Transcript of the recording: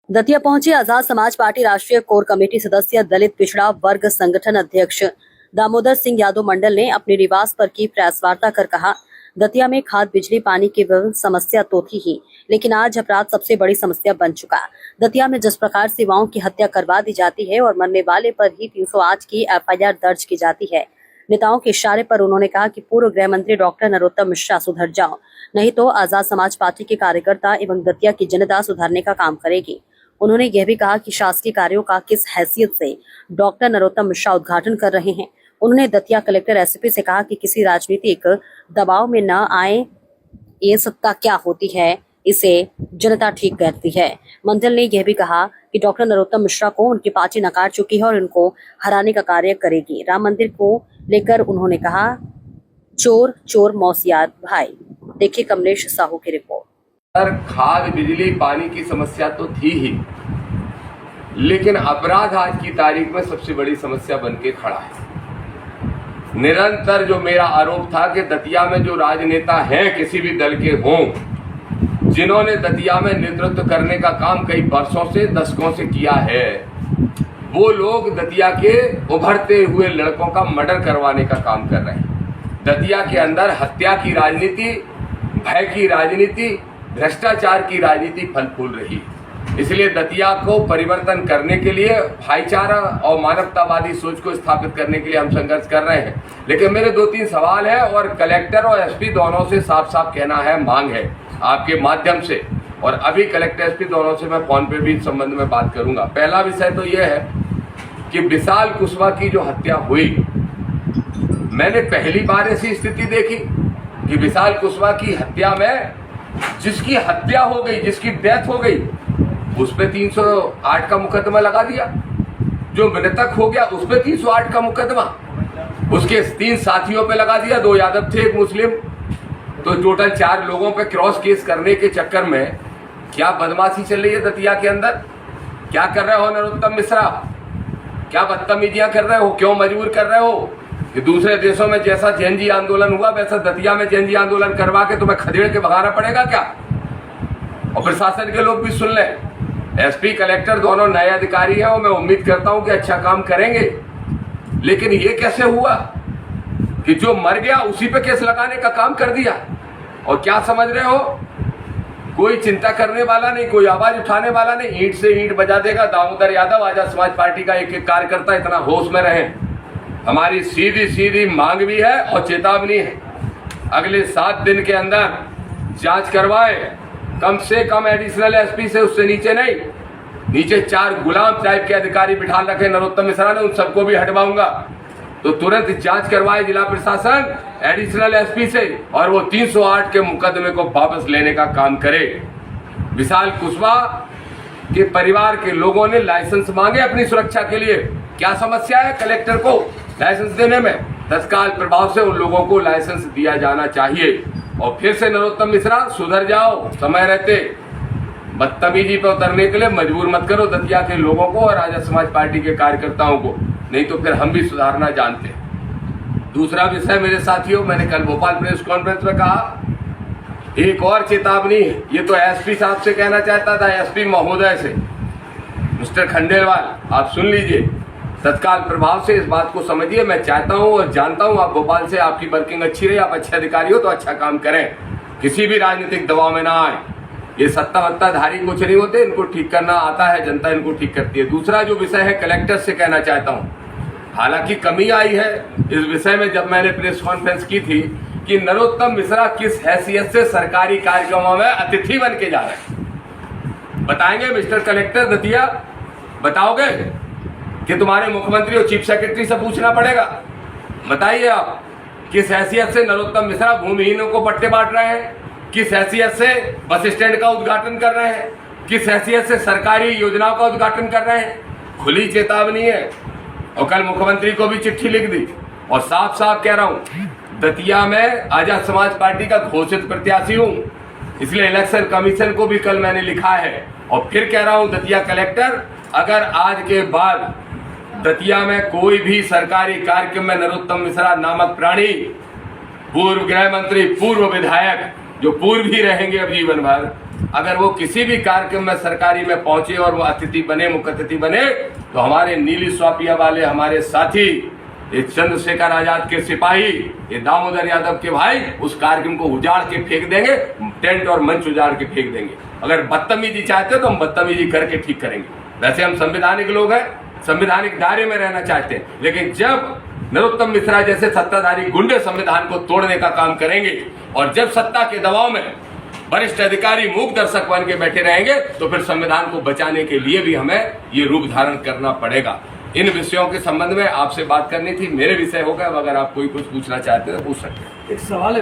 दतिया पहुंचे आजाद समाज पार्टी राष्ट्रीय core committee सदस्य दलित पिछड़ा वर्ग संगठन अध्यक्ष दामोदर सिंह यादव मंडल ने अपने निवास पर की प्रेस वार्ता कर कहा, दतिया में खाद बिजली पानी की समस्या तो थी ही, लेकिन आज अपराध सबसे बड़ी समस्या बन चुका। दतिया में जिस प्रकार से युवाओं की हत्या करवा दी जाती है और मरने वाले पर ही 308 की एफआईआर दर्ज की जाती है। नेताओं के इशारे पर उन्होंने कहा कि पूर्व गृह मंत्री डॉक्टर नरोत्तम मिश्रा सुधर जाओ, नहीं तो आजाद समाज पार्टी के कार्यकर्ता एवं दतिया की जनता सुधारने का काम करेगी। उन्होंने यह भी कहा कि शासकीय कार्यों का किस हैसियत से डॉक्टर नरोत्तम मिश्रा उद्घाटन कर रहे हैं। उन्होंने दतिया कलेक्टर एसपी से कहा कि किसी राजनीतिक दबाव में न आए, ये सत्ता क्या होती है इसे जनता ठीक करती है। मंडल ने यह भी कहा कि डॉक्टर नरोत्तम मिश्रा को उनकी पार्टी नकार चुकी है और इनको हराने का कार्य करेगी। राम मंदिर को लेकर उन्होंने कहा, चोर चोर मौसियार भाई। देखिए कमलेश साहू की रिपोर्ट। खाद बिजली पानी की समस्या तो थी ही, लेकिन अपराध आज की तारीख में सबसे बड़ी समस्या बन के खड़ा है। निरंतर जो मेरा आरोप था कि दतिया में जो राजनेता हैं किसी भी दल के हों, जिन्होंने दतिया में नेतृत्व करने का काम कई वर्षों से दशकों से किया है, वो लोग दतिया के उभरते हुए लड़कों का मर्डर करवाने का काम कर रहे हैं। दतिया के अंदर हत्या की राजनीति, भय की राजनीति, भ्रष्टाचार की राजनीति फल फूल रही। इसलिए दतिया को परिवर्तन करने के लिए, भाईचारा और मानवतावादी सोच को स्थापित करने के लिए हम संघर्ष कर रहे हैं। लेकिन मेरे 2-3 सवाल है और कलेक्टर और एसपी दोनों से साफ साफ कहना है, मांग है आपके माध्यम से, और अभी कलेक्टर एसपी दोनों से मैं फोन पे भी इस संबंध में बात करूंगा। पहला विषय तो यह है कि विशाल कुशवाहा की जो हत्या हुई, मैंने पहली बार ऐसी स्थिति देखी कि विशाल कुशवाहा की हत्या में जिसकी हत्या हो गई, जिसकी डेथ हो गई, उस पे 308 का मुकदमा लगा दिया। जो मृतक हो गया उस पे 308 का मुकदमा, उसके 3 साथियों पे लगा दिया, 2 यादव थे, 1 मुस्लिम, तो टोटल 4 लोगों पे क्रॉस केस करने के चक्कर में क्या बदमाशी चल रही है दतिया के अंदर। क्या कर रहे हो नरोत्तम मिश्रा, क्या बदतमीजियां कर रहे हो, क्यों मजबूर कर रहे हो कि दूसरे देशों में जैसा जेएनजी आंदोलन हुआ वैसा दतिया में जेएनजी आंदोलन करवा के तुम्हें खदेड़ के भगाना पड़ेगा क्या। और प्रशासन के लोग भी सुन लें, एसपी कलेक्टर दोनों नए अधिकारी हैं और मैं उम्मीद करता हूं कि अच्छा काम करेंगे। लेकिन ये कैसे हुआ कि जो मर गया उसी पे केस लगाने का काम कर दिया। और क्या समझ रहे हो, कोई चिंता करने वाला नहीं, कोई आवाज उठाने वाला नहीं, ईंट से ईंट बजा देगा। दामोदर यादव, आजाद समाज पार्टी का एक कार्यकर्ता इतना होश में रहे। हमारी सीधी सीधी मांग भी है और चेतावनी है, अगले 7 दिन के अंदर जांच करवाए, कम से कम एडिशनल एसपी से, उससे नीचे नहीं। नीचे 4 गुलाम टाइप के अधिकारी बिठा रखे नरोत्तम मिश्रा ने, उन सबको भी हटवाऊंगा। तो तुरंत जांच करवाए जिला प्रशासन एडिशनल एसपी से, और वो 308 के मुकदमे को वापस लेने का काम करे। विशाल कुशवाहा के परिवार के लोगों ने लाइसेंस मांगे अपनी सुरक्षा के लिए। क्या समस्या है कलेक्टर को लाइसेंस देने में? तत्काल प्रभाव से उन लोगों को लाइसेंस दिया जाना चाहिए। और फिर से नरोत्तम मिश्रा सुधर जाओ, समय रहते। बदतमीजी पे उतरने के लिए मजबूर मत करो दतिया के लोगों को और आजाद समाज पार्टी के कार्यकर्ताओं को, नहीं तो फिर हम भी सुधारना जानते हैं। दूसरा विषय मेरे साथियों, मैंने कल भोपाल प्रेस कॉन्फ्रेंस में कहा, एक और चेतावनी है। ये तो एसपी साहब से कहना चाहता था, एसपी महोदय से, मिस्टर खंडेलवाल, आप सुन लीजिए, तत्काल प्रभाव से इस बात को समझिए। मैं चाहता हूं और जानता हूं आप भोपाल से, आपकी वर्किंग अच्छी रही, आप अच्छे अधिकारी हो तो अच्छा काम करें, किसी भी राजनीतिक दबाव में ना आए। ये सत्ताधारी कुछ नहीं होते, इनको ठीक करना आता है, जनता इनको ठीक करती है। दूसरा जो विषय है, कलेक्टर से कहना चाहता हूं, हालांकि कमी आई है इस विषय में जब मैंने प्रेस कॉन्फ्रेंस की थी कि नरोत्तम मिश्रा किस हैसियत से सरकारी कार्यक्रमों में अतिथि बन के जा रहे हैं। बताएंगे मिस्टर कलेक्टर दतिया, बताओगे कि तुम्हारे मुख्यमंत्री और चीफ सेक्रेटरी से पूछना पड़ेगा। बताइए आप, किस हैसियत से नरोत्तम मिश्रा भूमिहीनों को पट्टे बांट रहे हैं, किस हैसियत से बस स्टैंड का उद्घाटन कर रहे हैं, किस हैसियत से सरकारी योजनाओं का उद्घाटन कर रहे हैं। खुली चेतावनी है। और कल मुख्यमंत्री को भी चिट्ठी लिख दी और साफ साफ कह रहा हूं, दतिया में आजाद समाज पार्टी का घोषित प्रत्याशी हूं, इसलिए इलेक्शन कमीशन को भी कल मैंने लिखा है। और फिर कह रहा हूं, दतिया कलेक्टर, अगर आज के बाद दतिया में कोई भी सरकारी कार्यक्रम में नरोत्तम मिश्रा नामक प्राणी, पूर्व गृह मंत्री, पूर्व विधायक, जो पूर्व ही रहेंगे अब जीवन भर, अगर वो किसी भी कार्यक्रम में सरकारी में पहुंचे और वो अतिथि बने, मुख्य अतिथि बने, तो हमारे नीली स्वापिया वाले हमारे साथी, ये चंद्रशेखर आजाद के सिपाही, ये दामोदर यादव के भाई उस कार्यक्रम को उजाड़ के फेंक देंगे, टेंट और मंच उजाड़ के फेंक देंगे। अगर बदतमीजी चाहते हो तो हम बदतमीजी करके ठीक करेंगे। वैसे हम संवैधानिक लोग हैं, संवैधानिक दायरे में रहना चाहते हैं, लेकिन जब नरोत्तम मिश्रा जैसे सत्ताधारी गुंडे संविधान को तोड़ने का काम करेंगे और जब सत्ता के दबाव में वरिष्ठ अधिकारी मूक दर्शक बन के बैठे रहेंगे, तो फिर संविधान को बचाने के लिए भी हमें ये रूप धारण करना पड़ेगा। इन विषयों के संबंध में आपसे बात करनी थी, मेरे विषय हो गए। अब अगर आप कोई कुछ पूछना चाहते हो तो पूछ सकते हैं। एक सवाल है